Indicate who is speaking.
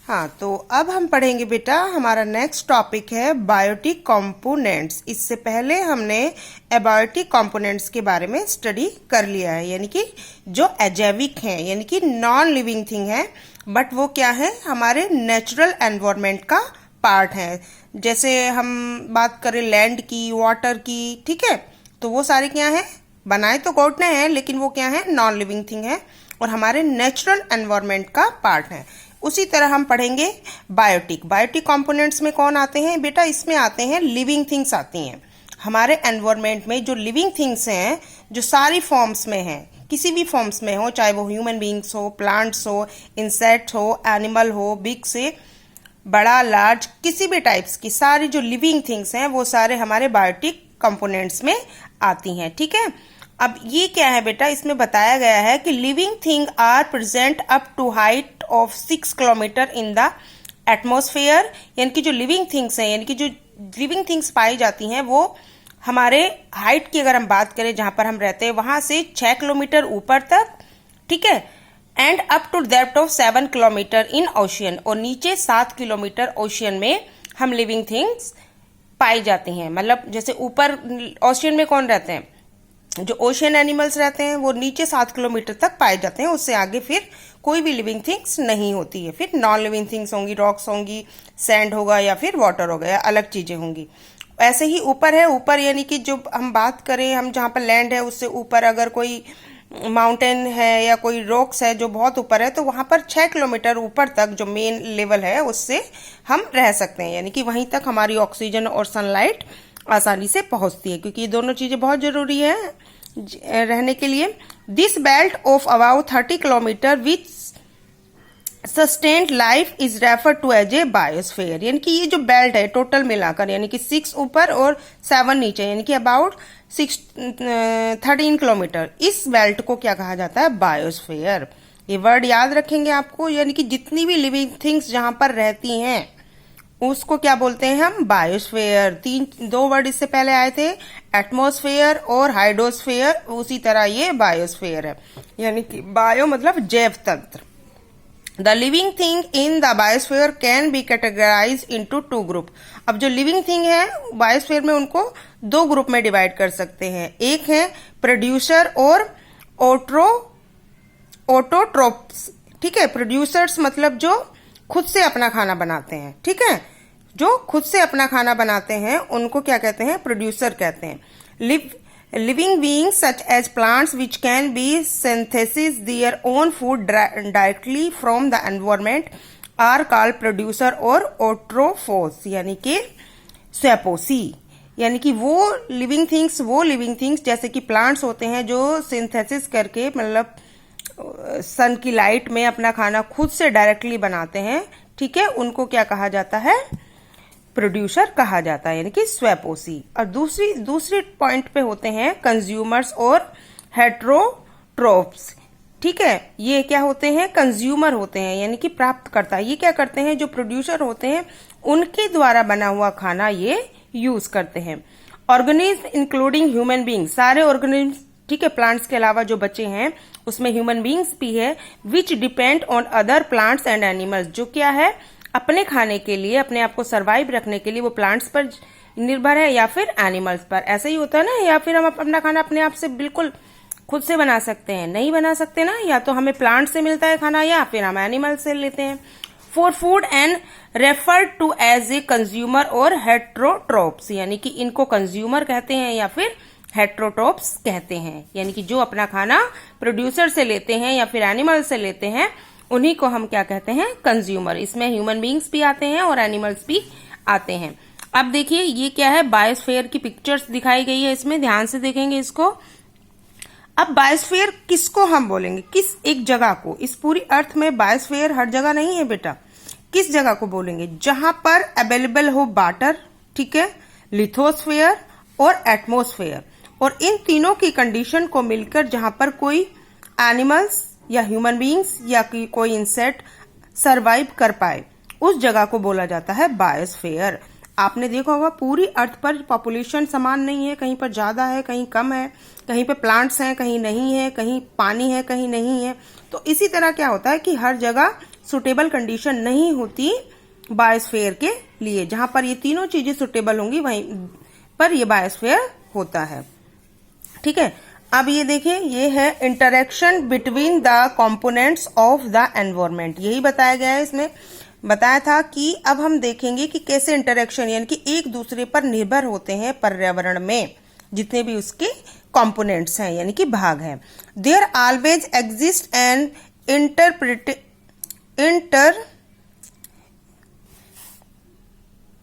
Speaker 1: हाँ, तो अब हम पढ़ेंगे बेटा, हमारा नेक्स्ट टॉपिक है बायोटिक कंपोनेंट्स। इससे पहले हमने एबायोटिक कंपोनेंट्स के बारे में स्टडी कर लिया है, यानी कि जो अजैविक हैं, यानी कि नॉन लिविंग थिंग है, बट वो क्या है, हमारे नेचुरल एनवायरनमेंट का पार्ट है। जैसे हम बात करें लैंड की, वाटर की, ठीक है, तो वो सारे क्या हैं, बनाए तो गॉड ने हैं, लेकिन वो क्या है, नॉन लिविंग थिंग है और हमारे नेचुरल एनवायरनमेंट का पार्ट है। उसी तरह हम पढ़ेंगे बायोटिक। बायोटिक कंपोनेंट्स में कौन आते हैं बेटा, इसमें आते हैं लिविंग थिंग्स आती हैं। हमारे एनवायरनमेंट में जो लिविंग थिंग्स हैं, जो सारी फॉर्म्स में हैं, किसी भी फॉर्म्स में हो, चाहे वो ह्यूमन बींग्स हो, प्लांट्स हो, इंसेक्ट हो, एनिमल हो, बिग से बड़ा, लार्ज, किसी भी टाइप्स की सारी जो लिविंग थिंग्स हैं वो सारे हमारे बायोटिक कंपोनेंट्स में आती हैं। ठीक है, अब ये क्या है बेटा, इसमें बताया गया है कि living thing are present up to height of 6 kilometre in the atmosphere. यानी कि जो लिविंग थिंग्स हैं, यानी कि जो लिविंग थिंग्स पाई जाती हैं वो हमारे हाइट की अगर हम बात करें, जहां पर हम रहते हैं वहां से 6 किलोमीटर ऊपर तक, ठीक है, and up to depth of 7 kilometre in ocean, और नीचे 7 किलोमीटर ओशियन में हम लिविंग थिंग्स पाई जाती हैं। मतलब जैसे ऊपर ओशियन में कौन रहते हैं, जो ओशियन एनिमल्स रहते हैं वो नीचे 7 किलोमीटर तक पाए जाते हैं, उससे आगे फिर कोई भी लिविंग थिंग्स नहीं होती है। फिर नॉन लिविंग थिंग्स होंगी, रॉक्स होंगी, सैंड होगा या फिर वाटर होगा या अलग चीजें होंगी। ऐसे ही ऊपर है, ऊपर यानी कि जो हम बात करें, हम जहाँ पर लैंड है उससे ऊपर अगर कोई माउंटेन है या कोई रॉक्स है जो बहुत ऊपर है, तो वहां पर 6 किलोमीटर ऊपर तक जो मेन लेवल है उससे हम रह सकते हैं, यानी कि वहीं तक हमारी ऑक्सीजन और सनलाइट आसानी से पहुंचती है, क्योंकि ये दोनों चीजें बहुत जरूरी है रहने के लिए। This belt of about 30 kilometre which sustained life is refer to as a biosphere. यानी कि ये जो बेल्ट है टोटल मिलाकर, यानी कि 6 ऊपर और 7 नीचे, यानी कि अबाउट 13 किलोमीटर, इस बेल्ट को क्या कहा जाता है, बायोस्फीयर। ये वर्ड याद रखेंगे आपको, यानी कि जितनी भी लिविंग थिंग्स जहां पर रहती हैं उसको क्या बोलते हैं हम, बायोस्फीयर। 2 वर्ड इससे पहले आए थे, एटमॉस्फेयर और हाइड्रोस्फीयर, उसी तरह ये बायोस्फीयर है। यानी कि बायो मतलब जैव तंत्र। The living thing in the biosphere can be categorize into 2 group. अब जो लिविंग थिंग है बायोस्फीयर में उनको 2 ग्रुप में डिवाइड कर सकते हैं। एक है प्रोड्यूसर और ऑटोट्रोप्स। ठीक है, प्रोड्यूसर्स मतलब जो खुद से अपना खाना बनाते हैं, ठीक है, जो खुद से अपना खाना बनाते हैं उनको क्या कहते हैं, प्रोड्यूसर कहते हैं। Living beings such as plants which can be synthesis their own food directly from the environment are called producer और ऑट्रोफोस, यानी कि स्वयंपोषी। यानी कि वो लिविंग थिंग्स जैसे कि प्लांट्स होते हैं जो सिंथेसिस करके, मतलब सन की लाइट में अपना खाना खुद से डायरेक्टली बनाते हैं, ठीक है, उनको क्या कहा जाता है, प्रोड्यूसर कहा जाता है, यानी कि स्वयंपोषी। और दूसरी पॉइंट पे होते हैं कंज्यूमर्स और हेट्रोट्रोप्स। ठीक है, ये क्या होते हैं, कंज्यूमर होते हैं, यानी कि प्राप्तकर्ता। ये क्या करते हैं, जो प्रोड्यूसर होते हैं उनके द्वारा बना हुआ खाना ये यूज करते हैं। ऑर्गेनिज्म इंक्लूडिंग ह्यूमन बींग, सारे ऑर्गेनिज्म, ठीक है, प्लांट्स के अलावा जो बचे हैं उसमें ह्यूमन बींग्स भी है, विच depend on other plants and animals, जो क्या है, अपने खाने के लिए, अपने आप को सरवाइव रखने के लिए वो प्लांट्स पर निर्भर है या फिर एनिमल्स पर। ऐसा ही होता है ना, या फिर हम अपना खाना अपने आप से बिल्कुल खुद से बना सकते हैं, नहीं बना सकते ना, या तो हमें प्लांट से मिलता है खाना या फिर हम एनिमल से लेते हैं। For food and refer to as a consumer और हेट्रोट्रोप्स, यानी कि इनको कंज्यूमर कहते हैं या फिर हेट्रोट्रोप्स कहते हैं, यानी कि जो अपना खाना प्रोड्यूसर से लेते हैं या फिर एनिमल से लेते हैं उन्हीं को हम क्या कहते हैं, कंज्यूमर। इसमें ह्यूमन बींग्स भी आते हैं और एनिमल्स भी आते हैं। अब देखिए ये क्या है, बायोस्फीयर की पिक्चर्स दिखाई गई है, इसमें ध्यान से देखेंगे इसको। अब बायोस्फीयर किसको हम बोलेंगे, किस एक जगह को, इस पूरी अर्थ में बायोस्फीयर हर जगह नहीं है बेटा, किस जगह को बोलेंगे, जहां पर अवेलेबल हो वाटर, ठीक है, लिथोस्फीयर और एटमॉस्फेयर, और इन तीनों की कंडीशन को मिलकर जहां पर कोई एनिमल्स या ह्यूमन बींग्स या कोई इंसेक्ट सरवाइव कर पाए, उस जगह को बोला जाता है बायोस्फीयर। आपने देखा होगा पूरी अर्थ पर पॉपुलेशन समान नहीं है, कहीं पर ज्यादा है, कहीं कम है, कहीं पे प्लांट्स हैं, कहीं नहीं है, कहीं पानी है, कहीं नहीं है। तो इसी तरह क्या होता है कि हर जगह सुटेबल कंडीशन नहीं होती बायोस्फीयर के लिए। जहां पर ये तीनों चीजें सुटेबल होंगी वहीं पर ये बायोस्फीयर होता है। ठीक है, अब ये देखिए, ये है interaction between the components of the environment. यही बताया गया है, इसमें बताया था कि अब हम देखेंगे कि कैसे इंटरेक्शन यानी कि एक दूसरे पर निर्भर होते हैं पर्यावरण में जितने भी उसके कंपोनेंट्स हैं यानी कि भाग हैं। There always exist an inter